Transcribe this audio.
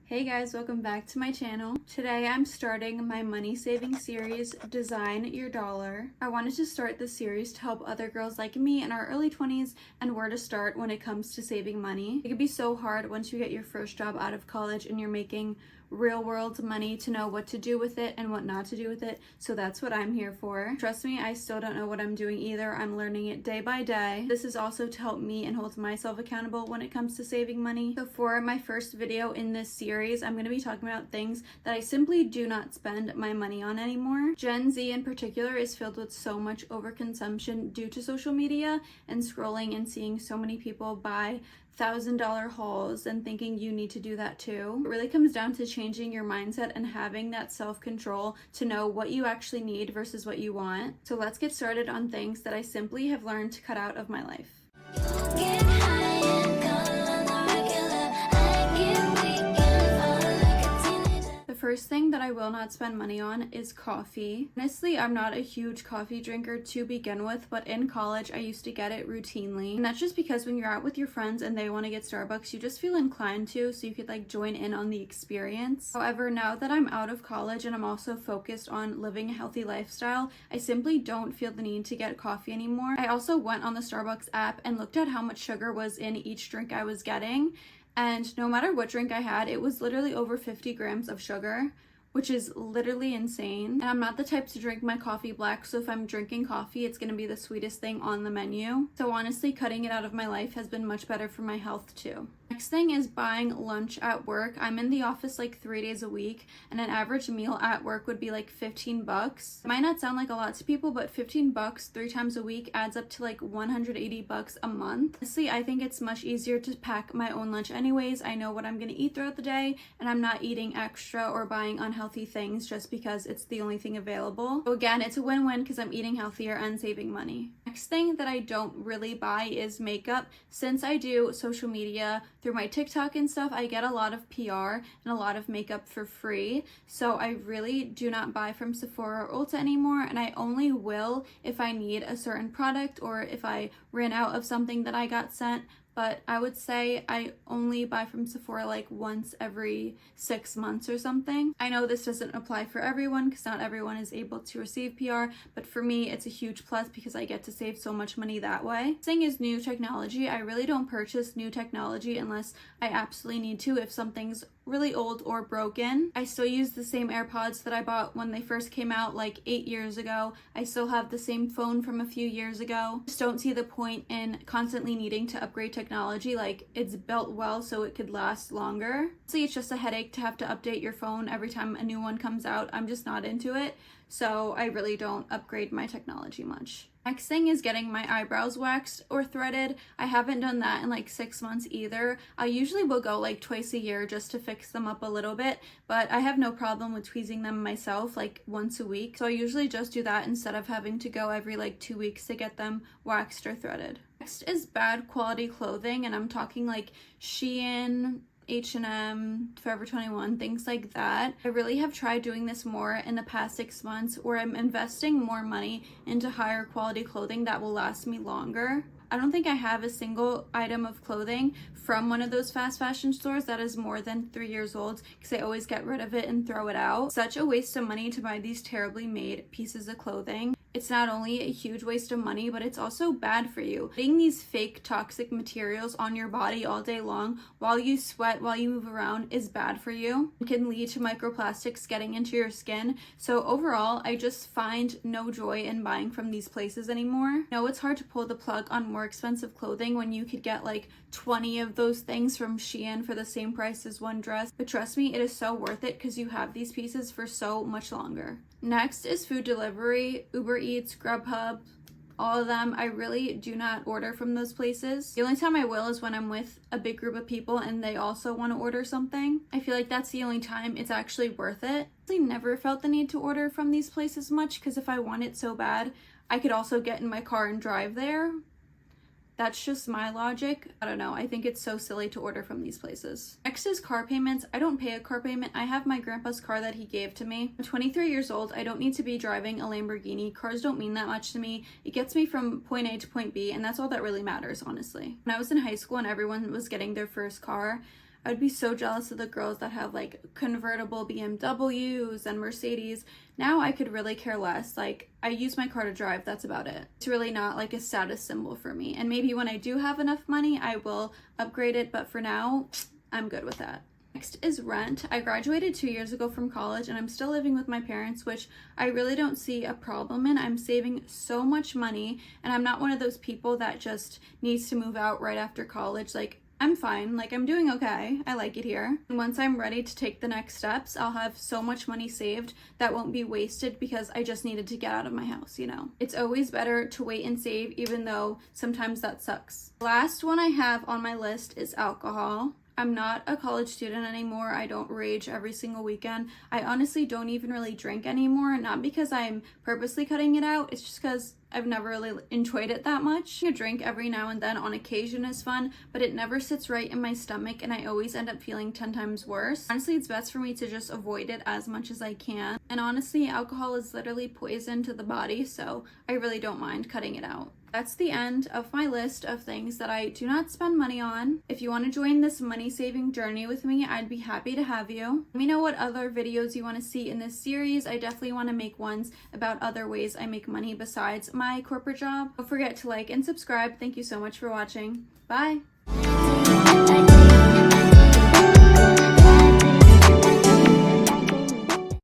Hey guys, welcome back to my channel. Today I'm starting my money saving series, Design Your Dollar. I wanted to start this series to help other girls like me in our early 20s and where to start when it comes to saving money. It can be so hard once you get your first job out of college and you're making real world money to know what to do with it and what not to do with it, so that's what I'm here for. Trust me, I still don't know what I'm doing either. I'm learning it day by day. This is also to help me and hold myself accountable when it comes to saving money. So for my first video in this series, I'm going to be talking about things that I simply do not spend my money on anymore. Gen Z in particular is filled with so much overconsumption due to social media and scrolling and seeing so many people buy $1,000 hauls and thinking you need to do that too. It really comes down to changing your mindset and having that self-control to know what you actually need versus what you want. So let's get started on things that I simply have learned to cut out of my life. The first thing that I will not spend money on is coffee. Honestly, I'm not a huge coffee drinker to begin with, but in college I used to get it routinely. And that's just because when you're out with your friends and they want to get Starbucks, you just feel inclined to, so you could like join in on the experience. However, now that I'm out of college and I'm also focused on living a healthy lifestyle, I simply don't feel the need to get coffee anymore. I also went on the Starbucks app and looked at how much sugar was in each drink I was getting. And no matter what drink I had, it was literally over 50 grams of sugar, which is literally insane. And I'm not the type to drink my coffee black, so if I'm drinking coffee, it's gonna be the sweetest thing on the menu. So honestly, cutting it out of my life has been much better for my health too. Next thing is buying lunch at work. I'm in the office like 3 days a week, and an average meal at work would be like $15. It might not sound like a lot to people, but $15 3 times a week adds up to like $180 a month. Honestly, I think it's much easier to pack my own lunch anyways. I know what I'm gonna eat throughout the day, and I'm not eating extra or buying unhealthy things just because it's the only thing available. So again, it's a win-win because I'm eating healthier and saving money. Next thing that I don't really buy is makeup. Since I do social media through my TikTok and stuff, I get a lot of PR and a lot of makeup for free. So I really do not buy from Sephora or Ulta anymore, and I only will if I need a certain product or if I ran out of something that I got sent. But I would say I only buy from Sephora like once every 6 months or something. I know this doesn't apply for everyone because not everyone is able to receive PR, but for me it's a huge plus because I get to save so much money that way. Thing is new technology. I really don't purchase new technology unless I absolutely need to. If something's really old or broken, I still use the same AirPods that I bought when they first came out like 8 years ago. I still have the same phone from a few years ago. Just don't see the point in constantly needing to upgrade technology. Like, it's built well so it could last longer. See, it's just a headache to have to update your phone every time a new one comes out. I'm just not into it, so I really don't upgrade my technology much. Next thing is getting my eyebrows waxed or threaded. I haven't done that in like 6 months either. I usually will go like twice a year just to fix them up a little bit, but I have no problem with tweezing them myself like once a week. So I usually just do that instead of having to go every like 2 weeks to get them waxed or threaded. Next is bad quality clothing, and I'm talking like Shein, H&M, Forever 21, things like that. I really have tried doing this more in the past 6 months where I'm investing more money into higher quality clothing that will last me longer. I don't think I have a single item of clothing from one of those fast fashion stores that is more than 3 years old because I always get rid of it and throw it out. Such a waste of money to buy these terribly made pieces of clothing. It's not only a huge waste of money, but it's also bad for you. Putting these fake toxic materials on your body all day long while you sweat, while you move around, is bad for you. It can lead to microplastics getting into your skin. So overall, I just find no joy in buying from these places anymore. I know it's hard to pull the plug on more expensive clothing when you could get like 20 of those things from Shein for the same price as one dress, but trust me, it is so worth it because you have these pieces for so much longer. Next is food delivery, Uber Eats, Grubhub, all of them. I really do not order from those places. The only time I will is when I'm with a big group of people and they also want to order something. I feel like that's the only time it's actually worth it. I never felt the need to order from these places much because if I want it so bad, I could also get in my car and drive there. That's just my logic. I don't know. I think it's so silly to order from these places. Next is car payments. I don't pay a car payment. I have my grandpa's car that he gave to me. I'm 23 years old. I don't need to be driving a Lamborghini. Cars don't mean that much to me. It gets me from point A to point B, and that's all that really matters, honestly. When I was in high school and everyone was getting their first car, I would be so jealous of the girls that have like convertible BMWs and Mercedes. Now I could really care less. Like, I use my car to drive, that's about it. It's really not like a status symbol for me. And maybe when I do have enough money, I will upgrade it, but for now, I'm good with that. Next is rent. I graduated 2 years ago from college and I'm still living with my parents, which I really don't see a problem in. I'm saving so much money and I'm not one of those people that just needs to move out right after college. Like, I'm fine. Like, I'm doing okay. I like it here. And once I'm ready to take the next steps, I'll have so much money saved that won't be wasted because I just needed to get out of my house, you know? It's always better to wait and save, even though sometimes that sucks. Last one I have on my list is alcohol. I'm not a college student anymore. I don't rage every single weekend. I honestly don't even really drink anymore, not because I'm purposely cutting it out. It's just because I've never really enjoyed it that much. A drink every now and then on occasion is fun, but it never sits right in my stomach and I always end up feeling 10 times worse. Honestly, it's best for me to just avoid it as much as I can. And honestly, alcohol is literally poison to the body, so I really don't mind cutting it out. That's the end of my list of things that I do not spend money on. If you want to join this money saving journey with me, I'd be happy to have you. Let me know what other videos you want to see in this series. I definitely want to make ones about other ways I make money besides my corporate job. Don't forget to like and subscribe. Thank you so much for watching. Bye!